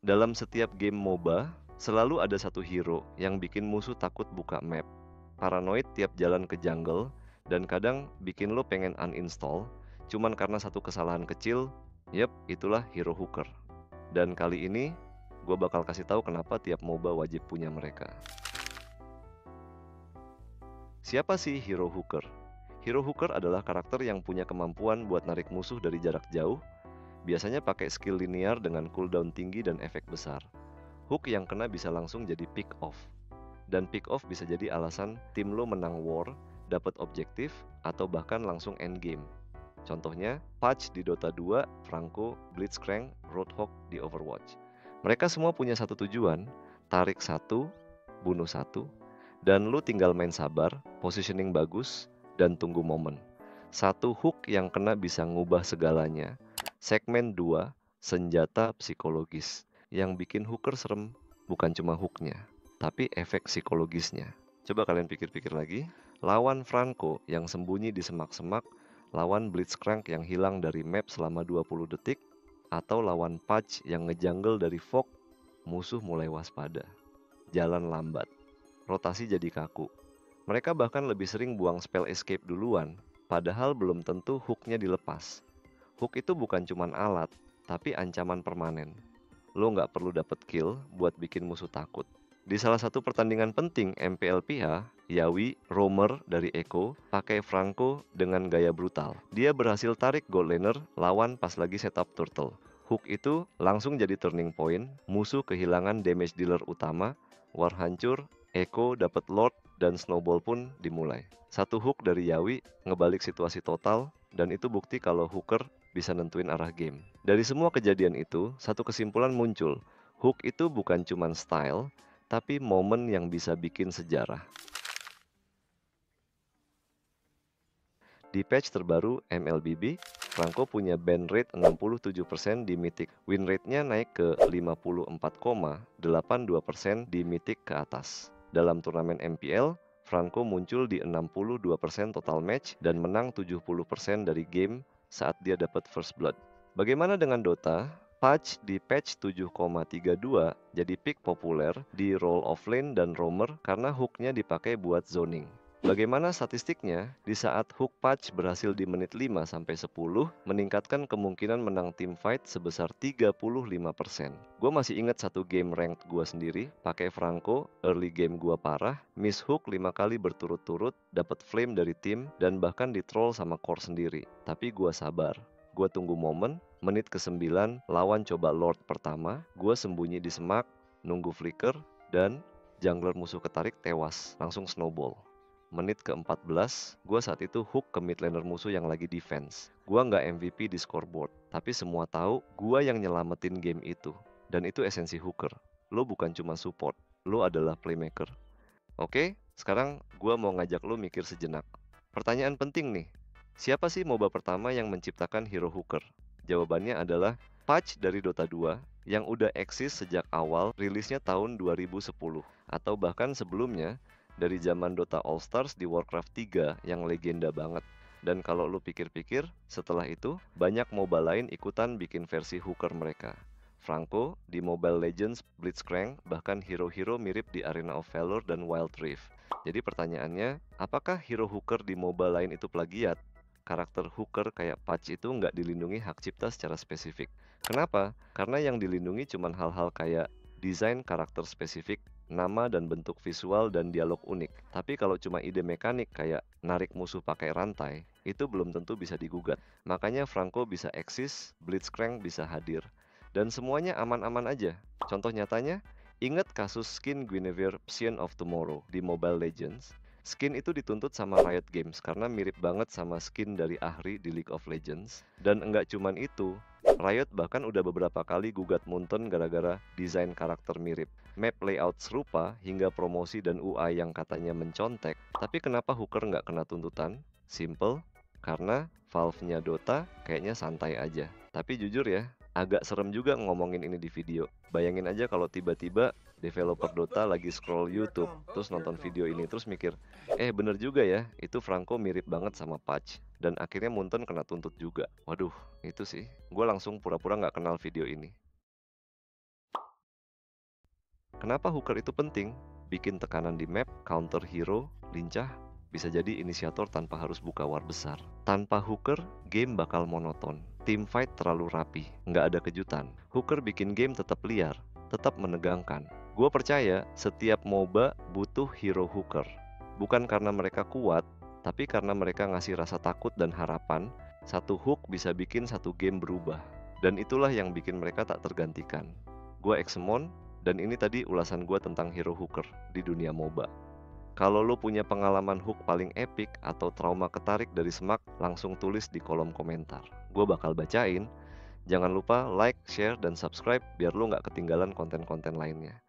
Dalam setiap game MOBA, selalu ada satu hero yang bikin musuh takut buka map, paranoid tiap jalan ke jungle, dan kadang bikin lo pengen uninstall cuman karena satu kesalahan kecil. Yep, itulah hero hooker. Dan kali ini, gue bakal kasih tahu kenapa tiap MOBA wajib punya mereka. Siapa sih hero hooker? Hero hooker adalah karakter yang punya kemampuan buat narik musuh dari jarak jauh, biasanya pakai skill linear dengan cooldown tinggi dan efek besar. Hook yang kena bisa langsung jadi pick off. Dan pick off bisa jadi alasan tim lo menang war, dapat objektif, atau bahkan langsung endgame. Contohnya, Patch di Dota 2, Franco, Blitzcrank, Roadhog di Overwatch. Mereka semua punya satu tujuan, tarik satu, bunuh satu, dan lu tinggal main sabar, positioning bagus, dan tunggu momen. Satu hook yang kena bisa ngubah segalanya. Segmen 2, senjata psikologis. Yang bikin hooker serem bukan cuma hooknya, tapi efek psikologisnya. Coba kalian pikir-pikir lagi. Lawan Franco yang sembunyi di semak-semak, lawan Blitzcrank yang hilang dari map selama 20 detik, atau lawan Patch yang ngejungle dari fog, musuh mulai waspada. Jalan lambat, rotasi jadi kaku. Mereka bahkan lebih sering buang spell escape duluan, padahal belum tentu hooknya dilepas. Hook itu bukan cuma alat, tapi ancaman permanen. Lo nggak perlu dapet kill buat bikin musuh takut. Di salah satu pertandingan penting MPLPH, Yawi, roamer dari Echo, pakai Franco dengan gaya brutal. Dia berhasil tarik gold laner lawan pas lagi setup turtle. Hook itu langsung jadi turning point, musuh kehilangan damage dealer utama, war hancur, Echo dapat Lord, dan snowball pun dimulai. Satu hook dari Yawi ngebalik situasi total, dan itu bukti kalau hooker bisa nentuin arah game. Dari semua kejadian itu, satu kesimpulan muncul. Hook itu bukan cuma style, tapi momen yang bisa bikin sejarah. Di patch terbaru MLBB, Franco punya ban rate 67% di Mythic. Win rate-nya naik ke 54,82% di Mythic ke atas. Dalam turnamen MPL, Franco muncul di 62% total match dan menang 70% dari game saat dia dapat first blood. Bagaimana dengan Dota? Patch di patch 7,32 jadi pick populer di role of lane dan roamer karena hooknya dipakai buat zoning. Bagaimana statistiknya? Di saat hook patch berhasil di menit 5-10, meningkatkan kemungkinan menang team fight sebesar 35%. Gue masih ingat satu game ranked gue sendiri, pakai Franco, early game gue parah, miss hook 5 kali berturut-turut, dapat flame dari tim, dan bahkan di-troll sama core sendiri. Tapi gue sabar. Gue tunggu momen, menit ke-9, lawan coba Lord pertama, gue sembunyi di semak, nunggu flicker, dan jungler musuh ketarik tewas, langsung snowball. Menit ke-14, gue saat itu hook ke mid laner musuh yang lagi defense. Gue nggak MVP di scoreboard, tapi semua tahu gue yang nyelamatin game itu. Dan itu esensi hooker. Lo bukan cuma support, lo adalah playmaker. Oke, sekarang gue mau ngajak lo mikir sejenak. Pertanyaan penting nih, siapa sih MOBA pertama yang menciptakan hero hooker? Jawabannya adalah Patch dari Dota 2 yang udah eksis sejak awal rilisnya tahun 2010. Atau bahkan sebelumnya, dari zaman Dota All Stars di Warcraft 3 yang legenda banget. Dan kalau lu pikir-pikir, setelah itu banyak MOBA lain ikutan bikin versi hooker mereka. Franco di Mobile Legends, Blitzcrank, bahkan hero-hero mirip di Arena of Valor dan Wild Rift. Jadi pertanyaannya, apakah hero hooker di MOBA lain itu plagiat? Karakter hooker kayak Patch itu nggak dilindungi hak cipta secara spesifik. Kenapa? Karena yang dilindungi cuma hal-hal kayak desain karakter spesifik, nama dan bentuk visual dan dialog unik. Tapi kalau cuma ide mekanik kayak narik musuh pakai rantai, itu belum tentu bisa digugat. Makanya Franco bisa eksis, Blitzcrank bisa hadir. Dan semuanya aman-aman aja. Contoh nyatanya, ingat kasus skin Guinevere Psion of Tomorrow di Mobile Legends? Skin itu dituntut sama Riot Games karena mirip banget sama skin dari Ahri di League of Legends. Dan enggak cuman itu, Riot bahkan udah beberapa kali gugat Moonton gara-gara desain karakter mirip, map layout serupa, hingga promosi dan UI yang katanya mencontek. Tapi kenapa hooker nggak kena tuntutan? Simple, karena Valve-nya Dota kayaknya santai aja. Tapi jujur ya, agak serem juga ngomongin ini di video. Bayangin aja kalau tiba-tiba developer Dota lagi scroll YouTube, terus nonton video ini, terus mikir, bener juga ya, itu Franco mirip banget sama Patch. Dan akhirnya Munton kena tuntut juga. Waduh, itu sih. Gue langsung pura-pura nggak kenal video ini. Kenapa hooker itu penting? Bikin tekanan di map, counter hero, lincah, bisa jadi inisiator tanpa harus buka war besar. Tanpa hooker, game bakal monoton. Team fight terlalu rapi, nggak ada kejutan. Hooker bikin game tetap liar, tetap menegangkan. Gua percaya setiap MOBA butuh hero hooker. Bukan karena mereka kuat, tapi karena mereka ngasih rasa takut dan harapan. Satu hook bisa bikin satu game berubah. Dan itulah yang bikin mereka tak tergantikan. Gua Exemon, dan ini tadi ulasan gua tentang hero hooker di dunia MOBA. Kalau lo punya pengalaman hook paling epic atau trauma ketarik dari Smack, langsung tulis di kolom komentar. Gue bakal bacain. Jangan lupa like, share, dan subscribe biar lo nggak ketinggalan konten-konten lainnya.